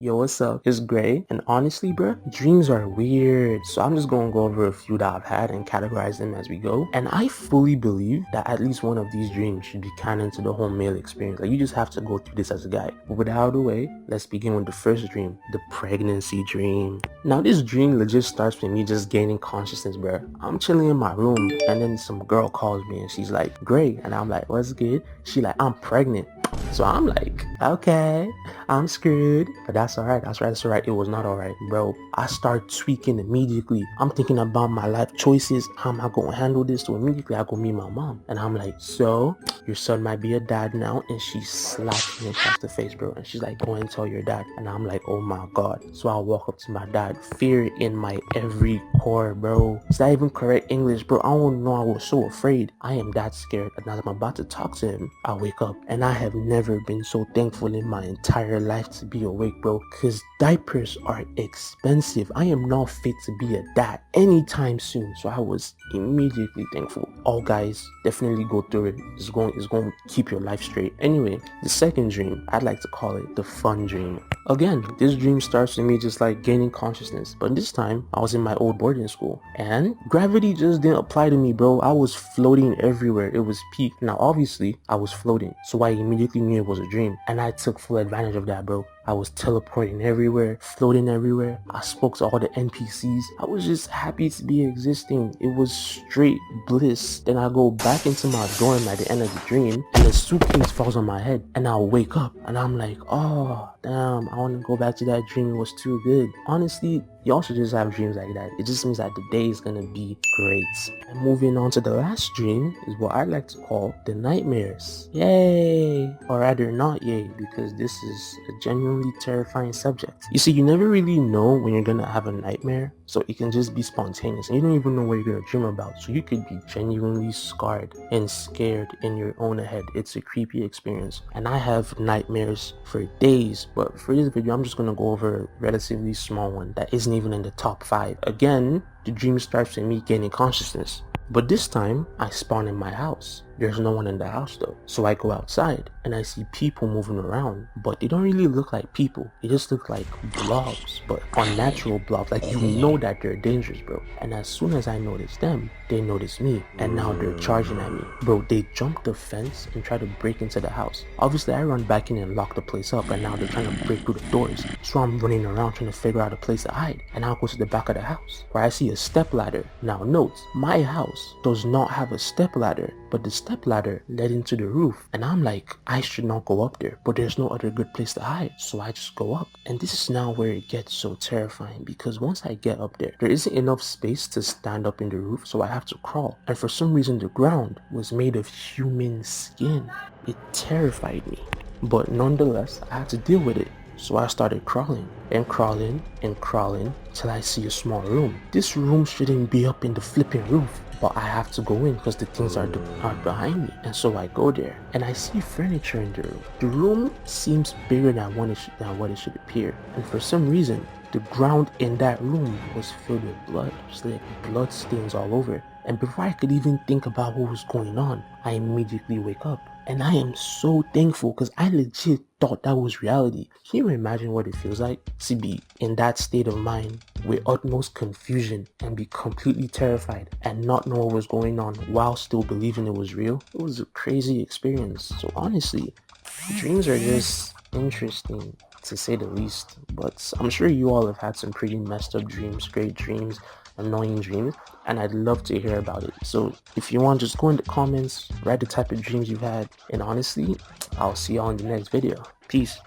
Yo, what's up? It's Gray, and honestly, bro, dreams are weird. So I'm just gonna go over a few that I've had and categorize them as we go. And I fully believe that at least one of these dreams should be canon to the whole male experience. Like, you just have to go through this as a guy. But with that out of the way, let's begin with the first dream, the pregnancy dream. Now, this dream legit starts with me just gaining consciousness, bro. I'm chilling in my room, and then some girl calls me, and she's like, Gray, and I'm like, what's good? She like, I'm pregnant. So I'm like, okay, I'm screwed, but that's all right. That's right. That's all right. It was not all right, bro. I start tweaking immediately. I'm thinking about my life choices. How am I going to handle this? So immediately I go meet my mom, and I'm like, so your son might be a dad now. And she slapped me across the face, bro. And she's like, go and tell your dad. And I'm like, oh my God. So I walk up to my dad, fear in my every core, bro. Is that even correct English, bro? I don't know. I was so afraid. I am that scared. And as I'm about to talk to him, I wake up, and I have never been so thankful in my entire life to be awake, bro, because diapers are expensive. I am not fit to be a dad anytime soon. So I was immediately thankful. All guys, definitely go through it. It's going to keep your life straight. Anyway, the second dream, I'd like to call it the fun dream. Again, this dream starts with me just like gaining consciousness, but this time I was in my old boarding school, and gravity just didn't apply to me, bro. I was floating everywhere. It was peak. Now obviously I was floating, so I immediately knew it was a dream, and I took full advantage of that, bro. I was teleporting everywhere, floating everywhere. I spoke to all the NPCs. I was just happy to be existing. It was straight bliss. Then I go back into my dorm at the end of the dream, and a suitcase falls on my head, and I wake up, and I'm like, oh damn, I want to go back to that dream. It was too good. Honestly, y'all should just have dreams like that. It just means that the day is gonna be great. And moving on to the last dream is what I like to call the nightmares. Yay! Or rather not yay, because this is a genuinely terrifying subject. You see, you never really know when you're gonna have a nightmare, so it can just be spontaneous, and you don't even know what you're gonna dream about. So you could be genuinely scarred and scared in your own head. It's a creepy experience. And I have nightmares for days, but for this video, I'm just gonna go over a relatively small one that isn't even in the top 5. Again, the dream starts with me gaining consciousness, but this time I spawn in my house. There's no one in the house though, so I go outside and I see people moving around, but they don't really look like people. They just look like blobs, but unnatural blobs. Like, you know that they're dangerous, bro. And as soon as I notice them, they notice me, and now they're charging at me, bro. They jump the fence and try to break into the house. Obviously I run back in and lock the place up, and now they're trying to break through the doors. So I'm running around trying to figure out a place to hide, and I go to the back of the house where I see a step ladder. Now note, my house does not have a step ladder, but the step ladder led into the roof, and I'm like, I should not go up there, but there's no other good place to hide, so I just go up. And this is now where it gets so terrifying, because once I get up there isn't enough space to stand up in the roof, so I have to crawl. And for some reason the ground was made of human skin. It terrified me, but nonetheless I had to deal with it. So I started crawling and crawling and crawling till I see a small room. This room shouldn't be up in the flipping roof, but I have to go in because the things are behind me. And so I go there and I see furniture in the room. The room seems bigger than what it should appear. And for some reason, the ground in that room was filled with blood. Just like blood stains all over. And before I could even think about what was going on, I immediately wake up. And I am so thankful, because I legit thought that was reality. Can you imagine what it feels like to be in that state of mind with utmost confusion and be completely terrified and not know what was going on while still believing it was real? It was a crazy experience. So honestly, dreams are just interesting, to say the least. But I'm sure you all have had some pretty messed up dreams, great dreams, annoying dreams, and I'd love to hear about it. So if you want, just go in the comments, write the type of dreams you've had, and honestly, I'll see y'all in the next video. Peace.